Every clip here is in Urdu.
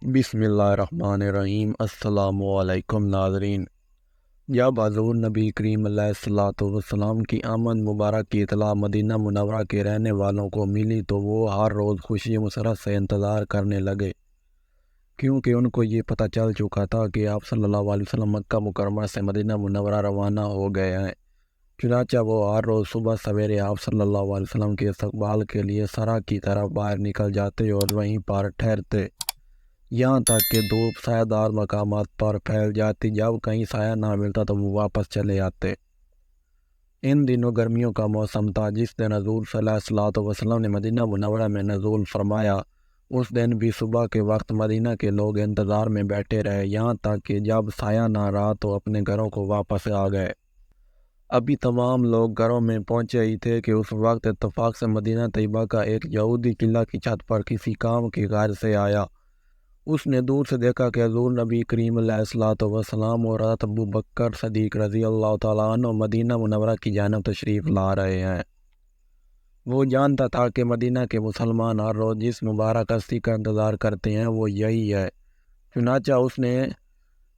بسم اللہ الرحمن الرحیم۔ السلام علیکم ناظرین۔ جب حضور نبی کریم علیہ الصلوۃ والسلام کی آمد مبارک کی اطلاع مدینہ منورہ کے رہنے والوں کو ملی تو وہ ہر روز خوشی مسرت سے انتظار کرنے لگے، کیونکہ ان کو یہ پتہ چل چکا تھا کہ آپ صلی اللہ علیہ وسلم مکہ مکرمہ سے مدینہ منورہ روانہ ہو گئے ہیں۔ چنانچہ وہ ہر روز صبح سویرے آپ صلی اللہ علیہ وسلم کے استقبال کے لیے سرا کی طرف باہر نکل جاتے اور وہیں پر ٹھہرتے، یہاں تک کہ دھوپ سایہ دار مقامات پر پھیل جاتی۔ جب کہیں سایہ نہ ملتا تو وہ واپس چلے آتے۔ ان دنوں گرمیوں کا موسم تھا۔ جس دن حضور صلی اللہ علیہ وسلم نے مدینہ منورہ میں نزول فرمایا، اس دن بھی صبح کے وقت مدینہ کے لوگ انتظار میں بیٹھے رہے، یہاں تک کہ جب سایہ نہ رہا تو اپنے گھروں کو واپس آ گئے۔ ابھی تمام لوگ گھروں میں پہنچے ہی تھے کہ اس وقت اتفاق سے مدینہ طیبہ کا ایک یہودی قلعہ کی چھت پر کسی کام کی غرض سے آیا۔ اس نے دور سے دیکھا کہ حضور نبی کریم علیہ الصلوۃ والسلام اور حضرت ابو بکر صدیق رضی اللہ تعالیٰ عنہ مدینہ منورہ کی جانب تشریف لا رہے ہیں۔ وہ جانتا تھا کہ مدینہ کے مسلمان ہر روز جس مبارک ہستی کا انتظار کرتے ہیں وہ یہی ہے۔ چنانچہ اس نے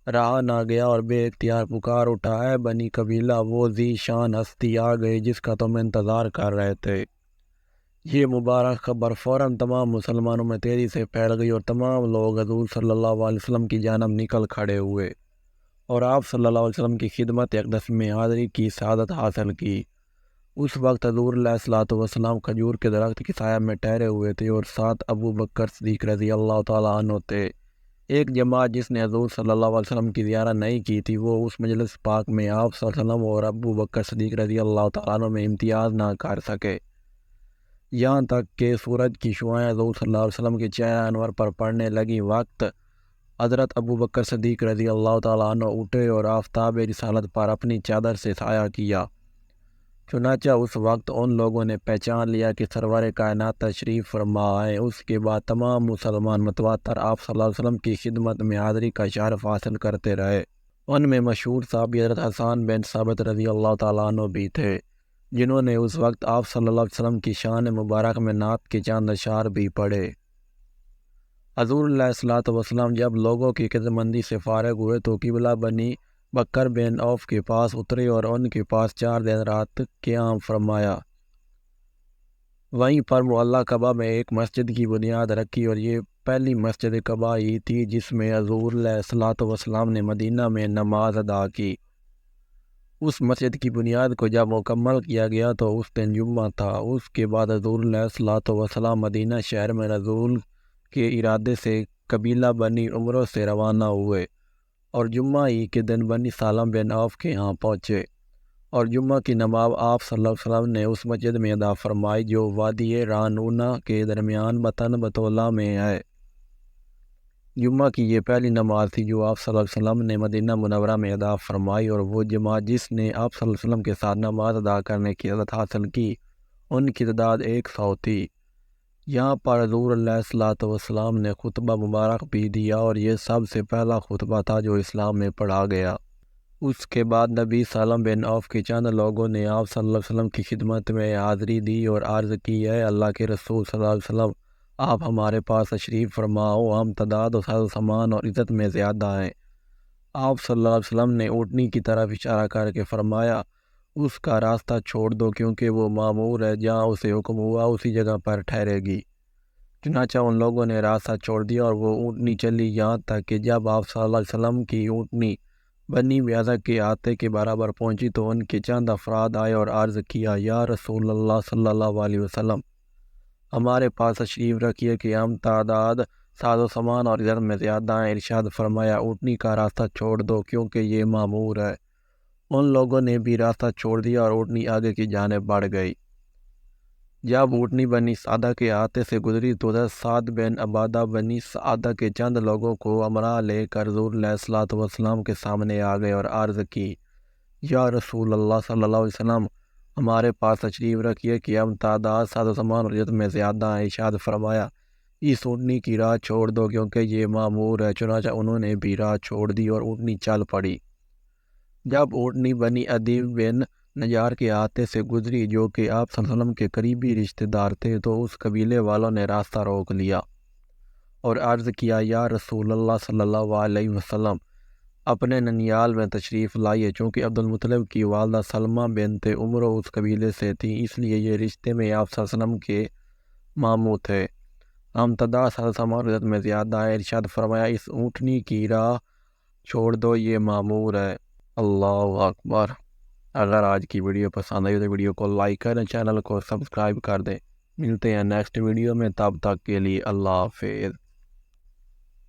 رہا نہ گیا اور بے اختیار پکار اٹھا، اے بنی قبیلہ، وہ ذی شان ہستی آ گئی جس کا تم انتظار کر رہے تھے۔ یہ مبارک خبر فوراً تمام مسلمانوں میں تیزی سے پھیل گئی اور تمام لوگ حضور صلی اللہ علیہ وسلم کی جانب نکل کھڑے ہوئے اور آپ صلی اللہ علیہ وسلم کی خدمت اقدس میں حاضری کی سعادت حاصل کی۔ اس وقت حضور علیہ الصلوۃ والسلام کھجور کے درخت کی سایہ میں ٹھہرے ہوئے تھے اور ساتھ ابو بکر صدیق رضی اللہ تعالیٰ عنہ تھے۔ ایک جماعت جس نے حضور صلی اللہ علیہ وسلم کی زیارت نہیں کی تھی، وہ اس مجلس پاک میں آپ صلی اللہ علیہ وسلم اور ابو بکر صدیق رضی اللہ تعالیٰ عنہ میں امتیاز نہ کر سکے، یہاں تک کہ سورج کی شعاعیں حضور صلی اللہ علیہ وسلم کے چہرہ انور پر پڑنے لگی۔ وقت حضرت ابو بکر صدیق رضی اللہ تعالیٰ عنہ اٹھے اور آفتاب رسالت پر اپنی چادر سے سایہ کیا۔ چنانچہ اس وقت ان لوگوں نے پہچان لیا کہ سرور کائنات تشریف فرما آئے۔ اس کے بعد تمام مسلمان متواتر آپ صلی اللہ علیہ وسلم کی خدمت میں حاضری کا شرف حاصل کرتے رہے۔ ان میں مشہور صحابی حضرت حسان بن ثابت رضی اللہ تعالیٰ عنہ بھی تھے، جنہوں نے اس وقت آپ صلی اللہ علیہ وسلم کی شان مبارک میں نعت کے چند اشعار بھی پڑھے۔ حضور علیہ الصلوۃ والسلام جب لوگوں کی خدمتمندی سے فارغ ہوئے تو قبلہ بنی بکر بن عوف کے پاس اترے اور ان کے پاس 4 دن رات قیام فرمایا۔ وہیں پر معلیٰ قباء میں ایک مسجد کی بنیاد رکھی اور یہ پہلی مسجد قباء ہی تھی جس میں حضور علیہ الصلوۃ والسلام نے مدینہ میں نماز ادا کی۔ اس مسجد کی بنیاد کو جب مکمل کیا گیا تو اس دن جمعہ تھا۔ اس کے بعد حضور علیہ الصلوۃ والسلام مدینہ شہر میں نزول کے ارادے سے قبیلہ بنی عمرو سے روانہ ہوئے اور جمعہ ہی کے دن بنی سالم بن عوف کے ہاں پہنچے اور جمعہ کی نماز آپ صلی اللہ علیہ وسلم نے اس مسجد میں ادا فرمائی جو وادی رانونا کے درمیان بطن بطولہ میں ہے۔ جمعہ کی یہ پہلی نماز تھی جو آپ صلی اللہ علیہ وسلم نے مدینہ منورہ میں ادا فرمائی، اور وہ جماعت جس نے آپ صلی اللہ علیہ وسلم کے ساتھ نماز ادا کرنے کی عزت حاصل کی، ان کی تعداد 100 تھی۔ یہاں پر حضور علیہ الصلوۃ والسلام نے خطبہ مبارک بھی دیا اور یہ سب سے پہلا خطبہ تھا جو اسلام میں پڑھا گیا۔ اس کے بعد نبی سالم بن عوف کے چند لوگوں نے آپ صلی اللہ علیہ وسلم کی خدمت میں حاضری دی اور عرض کی، اے اللہ کے رسول صلی اللہ علیہ وسلم، آپ ہمارے پاس تشریف فرماؤ، ہم تعداد و ساز و سامان اور عزت میں زیادہ ہیں۔ آپ صلی اللہ علیہ وسلم نے اونٹنی کی طرف اشارہ کر کے فرمایا، اس کا راستہ چھوڑ دو کیونکہ وہ معمور ہے، جہاں اسے حکم ہوا اسی جگہ پر ٹھہرے گی۔ چنانچہ ان لوگوں نے راستہ چھوڑ دیا اور وہ اونٹنی چلی، یہاں تک کہ جب آپ صلی اللہ علیہ وسلم کی اونٹنی بنی بیاضہ کے آتے کے برابر پہنچی تو ان کے چند افراد آئے اور عرض کیا، یا رسول اللہ صلی اللہ علیہ وسلم، ہمارے پاس تشریف رکھیے کہ ہم تعداد ساز و سامان اور عزت میں زیادہ ہیں۔ ارشاد فرمایا، اونٹنی کا راستہ چھوڑ دو کیونکہ یہ معمور ہے۔ ان لوگوں نے بھی راستہ چھوڑ دیا اور اونٹنی آگے کی جانب بڑھ گئی۔ جب اونٹنی بنی سعدہ کے آتے سے گزری تو حضرت سعد بن عبادہ بنی سعدہ کے چند لوگوں کو ہمراہ لے کر حضور علیہ الصلوۃ والسلام کے سامنے آ گئے اور عرض کی، یا رسول اللہ صلی اللہ علیہ وسلم، ہمارے پاس تشریف رکھیے کہ ہم تعداد ساز و سامان اور عزت میں زیادہ ہیں۔ ارشاد فرمایا، اس اونٹنی کی راہ چھوڑ دو کیونکہ یہ معمور ہے۔ چنانچہ انہوں نے بھی راہ چھوڑ دی اور اونٹنی چل پڑی۔ جب اونٹنی بنی عدی بن نجار کے آتے سے گزری جو کہ آپ صلی اللہ علیہ وسلم کے قریبی رشتہ دار تھے تو اس قبیلے والوں نے راستہ روک لیا اور عرض کیا یا رسول اللہ صلی اللہ علیہ وسلم اپنے ننیال میں تشریف لائیے، چونکہ عبد المطلب کی والدہ سلمہ بنت عمرو اس قبیلے سے تھی، اس لیے یہ رشتے میں آپ صلی اللہ علیہ وسلم کے ماموں تھے۔ امتداد صلی عزت میں زیادہ ہے، ارشاد فرمایا اس اونٹنی کی راہ چھوڑ دو، یہ معمور ہے۔ اللہ اکبر۔ اگر آج کی ویڈیو پسند آئی تو ویڈیو کو لائک کریں، چینل کو سبسکرائب کر دیں۔ ملتے ہیں نیکسٹ ویڈیو میں، تب تک کے لیے اللہ حافظ۔